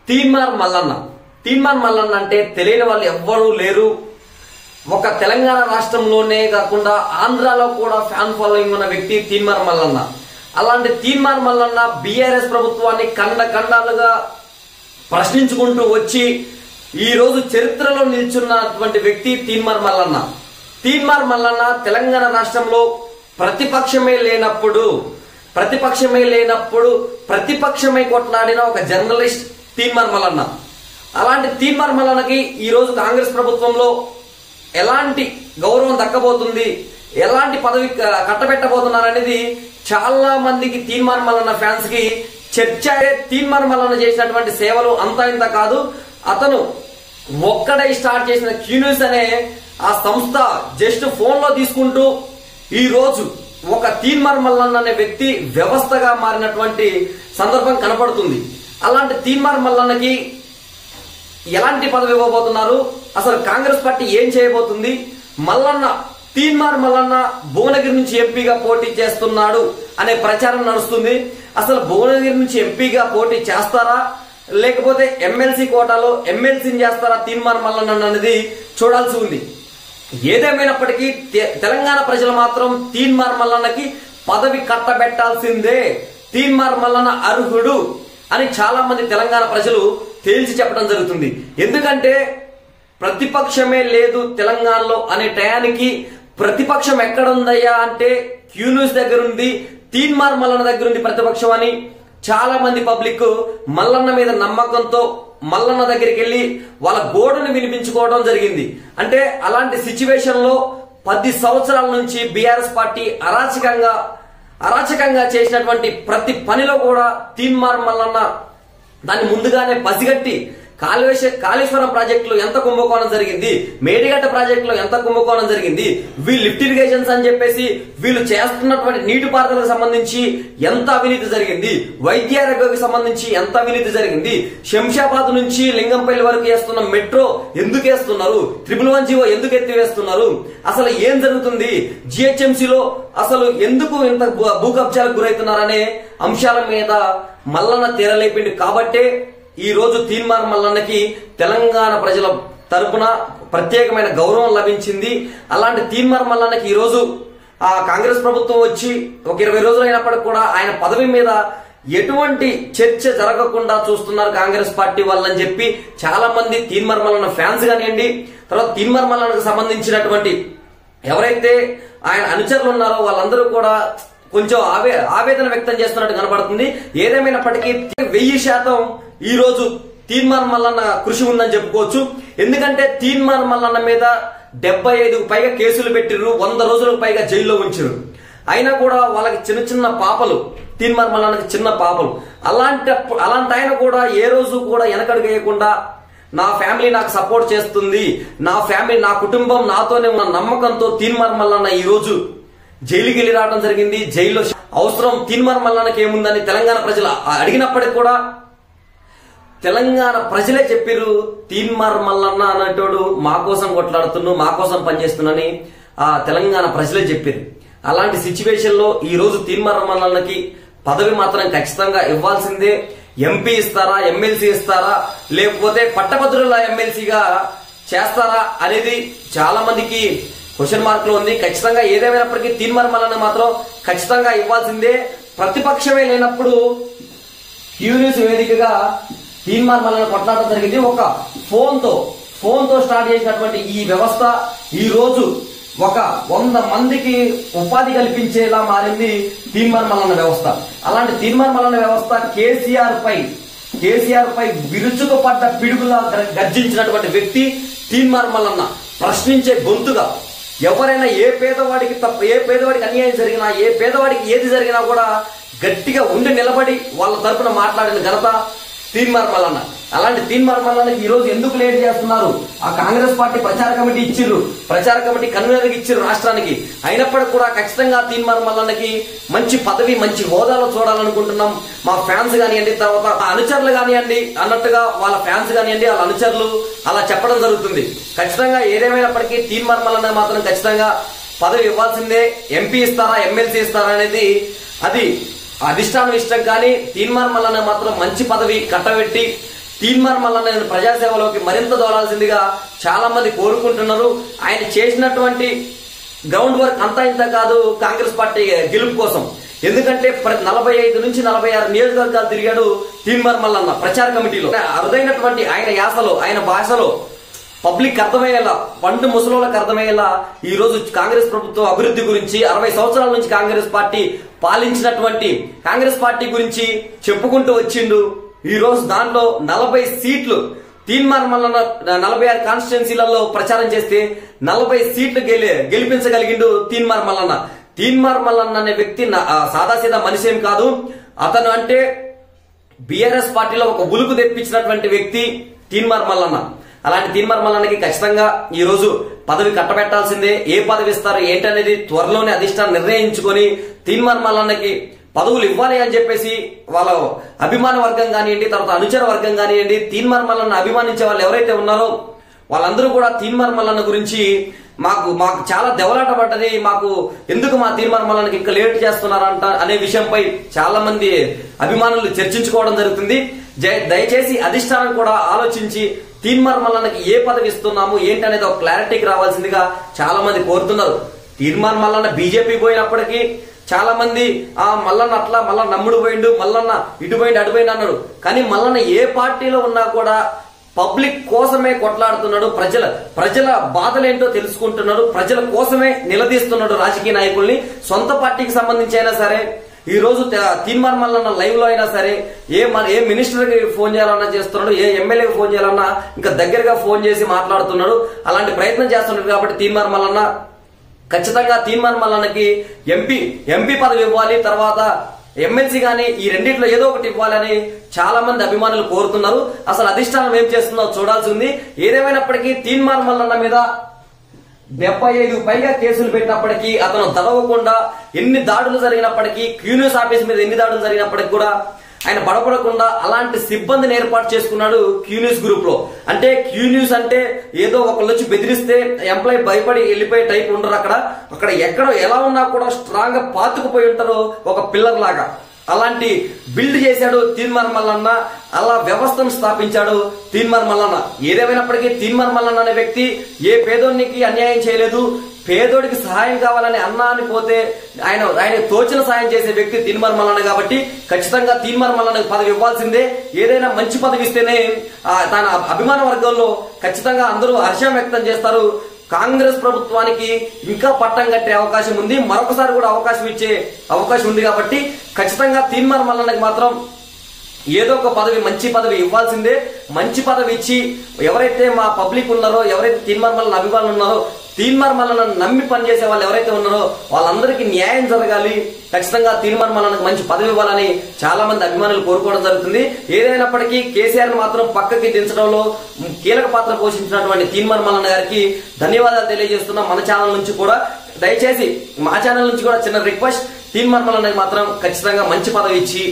తీన్మార్ మల్లన్న. తీన్మార్ మల్లన్న అంటే తెలియని వాళ్ళు ఎవ్వరూ లేరు. ఒక తెలంగాణ రాష్ట్రంలోనే కాకుండా ఆంధ్రాలో కూడా ఫ్యాన్ ఫాలోయింగ్ ఉన్న వ్యక్తి తీన్మార్ మల్లన్న. అలాంటి తీన్మార్ మల్లన్న బీఆర్ఎస్ ప్రభుత్వాన్ని ఖండాలుగా ప్రశ్నించుకుంటూ వచ్చి ఈ రోజు చరిత్రలో నిల్చున్నటువంటి వ్యక్తి తీన్మార్ మల్లన్న. తీన్మార్ మల్లన్న తెలంగాణ రాష్ట్రంలో ప్రతిపక్షమే లేనప్పుడు ప్రతిపక్షమై కొట్లాడిన ఒక జర్నలిస్ట్ తీన్మార్ మల్లన్న. అలాంటి తీన్మార్ మల్లన్నకి ఈ రోజు కాంగ్రెస్ ప్రభుత్వంలో ఎలాంటి గౌరవం దక్కబోతుంది, ఎలాంటి పదవి కట్టబెట్టబోతున్నారనేది చాలా మందికి తీన్మార్ మల్లన్న ఫ్యాన్స్ కి చర్చ. తీన్మార్ మల్లన్న చేసినటువంటి సేవలు అంతా ఇంత కాదు. అతను ఒక్కడే స్టార్ట్ చేసిన క్యూన్యూస్ అనే ఆ సంస్థ జస్ట్ ఫోన్ లో తీసుకుంటూ ఈ రోజు ఒక తీన్మార్ మల్లన్న అనే వ్యక్తి వ్యవస్థగా మారినటువంటి సందర్భం కనపడుతుంది. అలాంటి తీన్మార్ మల్లన్నకి ఎలాంటి పదవి ఇవ్వబోతున్నారు, అసలు కాంగ్రెస్ పార్టీ ఏం చేయబోతుంది, తీన్మార్ మల్లన్న భువనగిరి నుంచి ఎంపీగా పోటీ చేస్తున్నాడు అనే ప్రచారం నడుస్తుంది. అసలు భువనగిరి నుంచి ఎంపీగా పోటీ చేస్తారా, లేకపోతే ఎమ్మెల్సీ కోటాలో ఎమ్మెల్సీని చేస్తారా తీన్మార్ మల్లన్న అనేది చూడాల్సి ఉంది. ఏదేమైనప్పటికీ తెలంగాణ ప్రజలు మాత్రం తీన్మార్ మల్లన్నకి పదవి కట్టబెట్టాల్సిందే, తీన్మార్ మల్లన్న అర్హుడు అని చాలా మంది తెలంగాణ ప్రజలు తేల్చి చెప్పడం జరుగుతుంది. ఎందుకంటే ప్రతిపక్షమే లేదు తెలంగాణలో అనే టయానికి ప్రతిపక్షం ఎక్కడుందయ్యా అంటే క్యూన్యూస్ దగ్గర ఉంది, తీన్మార్ మల్లన్న దగ్గర ఉంది ప్రతిపక్షం అని చాలా మంది పబ్లిక్ మల్లన్న మీద నమ్మకంతో మల్లన్న దగ్గరికి వెళ్లి వాళ్ళ గోడును వినిపించుకోవడం జరిగింది. అంటే అలాంటి సిచ్యువేషన్ లో 10 సంవత్సరాల నుంచి బీఆర్ఎస్ పార్టీ అరాచకంగా చేసినటువంటి ప్రతి పనిలో కూడా తీన్మార్ మల్లన్న దాన్ని ముందుగానే పసిగట్టి కాళేశ్వరం ప్రాజెక్టులో ఎంత కుంభకోణం జరిగింది, మేడిగడ్డ ప్రాజెక్టులో ఎంత కుంభకోణం జరిగింది, వీళ్ళు లిఫ్ట్ ఇరిగేషన్స్ అని చెప్పేసి వీళ్ళు చేస్తున్నటువంటి నీటిపారుదలకు సంబంధించి ఎంత అవినీతి జరిగింది, వైద్యారోగ్యకు సంబంధించి ఎంత అవినీతి జరిగింది, శంషాబాద్ నుంచి లింగంపల్లి వరకు వేస్తున్న మెట్రో ఎందుకు వేస్తున్నారు, 111 ఎందుకు ఎత్తివేస్తున్నారు, అసలు ఏం జరుగుతుంది, జిహెచ్ఎంసీలో అసలు ఎందుకు ఇంత భూ కబ్జాలకు గురవుతున్నారనే అంశాల మీద మల్లన్న తెరలేపింది. కాబట్టే ఈ రోజు తీన్మార్ మల్లన్నకి తెలంగాణ ప్రజల తరపున ప్రత్యేకమైన గౌరవం లభించింది. అలాంటి తీన్మార్ మల్లన్నకి ఈ రోజు ఆ కాంగ్రెస్ ప్రభుత్వం వచ్చి ఒక 20 రోజులు అయినప్పటికీ కూడా ఆయన పదవి మీద ఎటువంటి చర్చ జరగకుండా చూస్తున్నారు కాంగ్రెస్ పార్టీ వాళ్ళని చెప్పి చాలా మంది తీన్మార్ మల్లన్న ఫ్యాన్స్ కానివ్వండి, తర్వాత తీన్మార్ మల్లన్నకు సంబంధించినటువంటి ఎవరైతే ఆయన అనుచరులు ఉన్నారో వాళ్ళందరూ కూడా కొంచెం ఆవేదన వ్యక్తం చేస్తున్నట్టు కనబడుతుంది. ఏదేమైనప్పటికీ 1000% ఈ రోజు తీన్మార్ మల్లన్న కృషి ఉందని చెప్పుకోవచ్చు. ఎందుకంటే తీన్మార్ మల్లన్న మీద 75కు పైగా కేసులు పెట్టిర్రు, 100 రోజులకు పైగా జైల్లో ఉంచారు. అయినా కూడా వాళ్ళకి చిన్న పాపలు, తీన్మార్ మల్లన్నకి చిన్న పాపలు. అలాంటి ఆయన కూడా ఏ రోజు కూడా వెనకడుగు వేయకుండా నా ఫ్యామిలీ నాకు సపోర్ట్ చేస్తుంది, నా ఫ్యామిలీ నా కుటుంబం నాతోనే ఉన్న నమ్మకంతో తీన్మార్ మల్లన్న ఈ రోజు జైలుకి వెళ్లి రావడం జరిగింది. జైల్లో అవసరం తీన్మార్ మల్లన్నకి ఏముందని తెలంగాణ ప్రజలు అడిగినప్పటికీ కూడా తెలంగాణ ప్రజలే చెప్పారు, తీన్మార్ మల్లన్న అన్నటోడు మా కోసం కొట్లాడుతున్నాడు, మా కోసం పనిచేస్తున్నాని ఆ తెలంగాణ ప్రజలే చెప్పారు. అలాంటి సిచ్యువేషన్ లో ఈ రోజు తీన్మార్ మల్లన్నకి పదవి మాత్రం ఖచ్చితంగా ఇవ్వాల్సిందే. ఎంపీ ఇస్తారా, ఎమ్మెల్సీ ఇస్తారా, లేకపోతే పట్టభద్రుల ఎమ్మెల్సీగా చేస్తారా అనేది చాలా మందికి క్వశ్చన్ మార్క్ లో ఉంది. ఖచ్చితంగా ఏదేమైనప్పటికీ తీన్మార్ మల్లన్న మాత్రం ఖచ్చితంగా ఇవ్వాల్సిందే. ప్రతిపక్షమే లేనప్పుడు క్యూన్యూస్ వేదికగా తీన్మార్ మల్లన్న కొట్లాడడం జరిగింది. ఒక ఫోన్ తో స్టార్ట్ చేసినటువంటి ఈ వ్యవస్థ ఈ రోజు ఒక 100 మందికి ఉపాధి కల్పించేలా మారింది తీన్మార్ మల్లన్న వ్యవస్థ. అలాంటి తీన్మార్ మల్లన్న వ్యవస్థ కేసీఆర్ పై విరుచుకు పడ్డ పిడుగులా గర్జించినటువంటి వ్యక్తి తీన్మార్ మల్లన్న. ప్రశ్నించే గొంతుగా ఎవరైనా ఏ పేదవాడికి అన్యాయం జరిగినా, ఏ పేదవాడికి ఏది జరిగినా కూడా గట్టిగా ఉండి నిలబడి వాళ్ళ తరపున మాట్లాడిన ఘనత తీన్మార్ మల్లన్న. అలాంటి తీన్మార్ మల్లన్నకి ఈ రోజు ఎందుకు లేట్ చేస్తున్నారు? ఆ కాంగ్రెస్ పార్టీ ప్రచార కమిటీ ఇచ్చిర్రు, ప్రచార కమిటీ కన్వీనర్ ఇచ్చిర్రు రాష్ట్రానికి. అయినప్పటికీ కూడా ఖచ్చితంగా తీన్మార్ మల్లన్నకి మంచి పదవి, మంచి హోదాలో చూడాలనుకుంటున్నాం. మా ఫ్యాన్స్ కానివ్వండి, తర్వాత అనుచరులు కానివ్వండి, అన్నట్టుగా వాళ్ళ ఫ్యాన్స్ కానివ్వండి, వాళ్ళ అనుచరులు అలా చెప్పడం జరుగుతుంది. ఖచ్చితంగా ఏదేమైనప్పటికీ తీన్మార్ మల్లన్న మాత్రం ఖచ్చితంగా పదవి ఇవ్వాల్సిందే. ఎంపీ ఇస్తారా, ఎమ్మెల్సీ ఇస్తారా అనేది అది అధిష్టానం ఇష్టం. కానీ తీన్మార్ మల్లన్న మాత్రం మంచి పదవి కట్టబెట్టి తీన్మార్ మల్లన్న ప్రజాసేవలోకి మరింత దోలాల్సిందిగా చాలా మంది కోరుకుంటున్నారు. ఆయన చేసినటువంటి గ్రౌండ్ వర్క్ అంతా ఇంత కాదు కాంగ్రెస్ పార్టీ గెలుపు కోసం. ఎందుకంటే 45 నుంచి 46 నియోజకవర్గాలు తిరిగాడు తీన్మార్ మల్లన్న ప్రచార కమిటీలో. అరుదైనటువంటి ఆయన యాసలో, ఆయన భాషలో పబ్లిక్ అర్థమయ్యేలా, పండు ముసలోళ్ళకి అర్థమయ్యేలా ఈ రోజు కాంగ్రెస్ ప్రభుత్వం అభివృద్ధి గురించి, 60 సంవత్సరాల నుంచి కాంగ్రెస్ పార్టీ పాలించినటువంటి కాంగ్రెస్ పార్టీ గురించి చెప్పుకుంటూ వచ్చిండు. ఈ రోజు దాంట్లో 40 సీట్లు తీన్మార్ మల్లన్న 46 కాన్స్టిట్యున్సీలలో ప్రచారం చేస్తే 40 సీట్లు గెలిపించగలిగిండు తీన్మార్ మల్లన్న. తీన్మార్ మల్లన్న అనే వ్యక్తి సాదాసీదా మనిషి ఏం కాదు. అతను అంటే బీఆర్ఎస్ పార్టీలో ఒక ఉలుకు తెప్పించినటువంటి వ్యక్తి తీన్మార్ మల్లన్న. అలాంటి తీన్మార్ మల్లన్నకి ఖచ్చితంగా ఈ రోజు పదవి కట్టబెట్టాల్సిందే. ఏ పదవి ఇస్తారు ఏంటనేది త్వరలోనే అధిష్టానం నిర్ణయించుకొని తీన్మార్ మల్లన్నకి పదవులు ఇవ్వాలి అని చెప్పేసి వాళ్ళ అభిమాన వర్గం కానివ్వండి, తర్వాత అనుచర వర్గం కానివ్వండి, తీన్మార్ మల్లన్న అభిమానించే వాళ్ళు ఎవరైతే ఉన్నారో వాళ్ళందరూ కూడా తీన్మార్ మల్లన్న గురించి మాకు చాలా దెవలాట పడ్డది, మాకు ఎందుకు మా తీన్మార్ మల్లన్నకి ఇంకా లేట్ చేస్తున్నారంట అనే విషయంపై చాలా మంది అభిమానులు చర్చించుకోవడం జరుగుతుంది. దయచేసి అధిష్టానం కూడా ఆలోచించి తీన్మార్ మల్లన్నకి ఏ పదవి ఇస్తున్నాము ఏంటనేది ఒక క్లారిటీకి రావాల్సిందిగా చాలా మంది కోరుతున్నారు. తీన్మార్ మల్లన్న బీజేపీ పోయినప్పటికీ చాలా మంది మల్లన్న అట్లా, మళ్ళా నమ్ముడు పోయిండు, మల్లన్న ఇటు పోయిండు అటు పోయిండు అన్నాడు. కానీ మల్లన్న ఏ పార్టీలో ఉన్నా కూడా పబ్లిక్ కోసమే కొట్లాడుతున్నాడు. ప్రజల బాధలేంటో తెలుసుకుంటున్నాడు. ప్రజల కోసమే నిలదీస్తున్నాడు రాజకీయ నాయకుల్ని. సొంత పార్టీకి సంబంధించి అయినా సరే, ఈ రోజు తీన్మార్ మల్లన్న లైవ్ లో అయినా సరే ఏ మినిస్టర్ కి ఫోన్ చేయాలన్నా చేస్తున్నాడు, ఏ ఎమ్మెల్యేకి ఫోన్ చేయాలన్నా ఇంకా దగ్గరగా ఫోన్ చేసి మాట్లాడుతున్నాడు. అలాంటి ప్రయత్నం చేస్తున్నాడు. కాబట్టి తీన్మార్ మల్లన్న ఖచ్చితంగా తీన్మార్ మల్లన్నకి ఎంపీ పదవి ఇవ్వాలి, తర్వాత ఎమ్మెల్సీ గానీ ఈ రెండిట్లో ఏదో ఒకటి ఇవ్వాలని చాలా మంది అభిమానులు కోరుతున్నారు. అసలు అధిష్టానం ఏం చేస్తుందో చూడాల్సి ఉంది. ఏదేమైనప్పటికీ తీన్మార్ మల్లన్న మీద 75 పైగా కేసులు పెట్టినప్పటికీ, అతను తడవకుండా ఎన్ని దాడులు జరిగినప్పటికీ, క్యూన్యూస్ ఆఫీస్ మీద ఎన్ని దాడులు జరిగినప్పటికీ కూడా ఆయన బడపడకుండా అలాంటి సిబ్బందిని ఏర్పాటు చేసుకున్నాడు క్యూన్యూస్ గ్రూప్ లో. అంటే క్యూన్యూస్ అంటే ఏదో ఒకళ్ళు వచ్చి బెదిరిస్తే ఎంప్లాయీ భయపడి వెళ్ళిపోయే టైప్ ఉండరు. అక్కడ ఎక్కడ ఎలా ఉన్నా కూడా స్ట్రాంగ్ గా పాతుకుపోయి ఉంటారు ఒక పిల్లర్ లాగా. అలాంటి బిల్డ్ చేశాడు తీన్మార్ మల్లన్న. అలా వ్యవస్థను స్థాపించాడు తీన్మార్ మల్లన్న. ఏదేమైనప్పటికీ తీన్మార్ మల్లన్న అనే వ్యక్తి ఏ పేదోనికి అన్యాయం చేయలేదు. పేదోడికి సహాయం కావాలని అన్నా అని పోతే ఆయన తోచిన సహాయం చేసే వ్యక్తి తీన్మార్ మల్లన్న. కాబట్టి ఖచ్చితంగా తీన్మార్ మల్లన్నకు పదవి ఇవ్వాల్సిందే. ఏదైనా మంచి పదవి ఇస్తేనే తన అభిమాన వర్గంలో ఖచ్చితంగా అందరూ హర్షం వ్యక్తం చేస్తారు. కాంగ్రెస్ ప్రభుత్వానికి ఇంకా పట్టం కట్టే అవకాశం ఉంది. మరొకసారి కూడా అవకాశం ఇచ్చే అవకాశం ఉంది. కాబట్టి ఖచ్చితంగా తీన్మార్ మల్లన్నకి మాత్రం ఏదో ఒక పదవి, మంచి పదవి ఇవ్వాల్సిందే. మంచి పదవి ఇచ్చి ఎవరైతే మా పబ్లిక్ ఉన్నారో, ఎవరైతే తీన్మార్ మల్లన్న అభిమానులు ఉన్నారో, తీన్మార్ మల్లన్నను నమ్మి పనిచేసే వాళ్ళు ఎవరైతే ఉన్నారో వాళ్ళందరికీ న్యాయం జరగాలి. ఖచ్చితంగా తీన్మార్ మల్లన్నకు మంచి పదవి ఇవ్వాలని చాలా మంది అభిమానులు కోరుకోవడం జరుగుతుంది. ఏదైనప్పటికీ కేసీఆర్ మాత్రం పక్కకి దించడంలో కీలక పాత్ర పోషించినటువంటి తీన్మార్ మల్లన్న గారికి ధన్యవాదాలు తెలియజేస్తున్నాం. మన ఛానల్ నుంచి కూడా దయచేసి మా ఛానల్ నుంచి కూడా చిన్న రిక్వెస్ట్, తీన్మార్ మల్లన్నకి మాత్రం ఖచ్చితంగా మంచి పదవి ఇచ్చి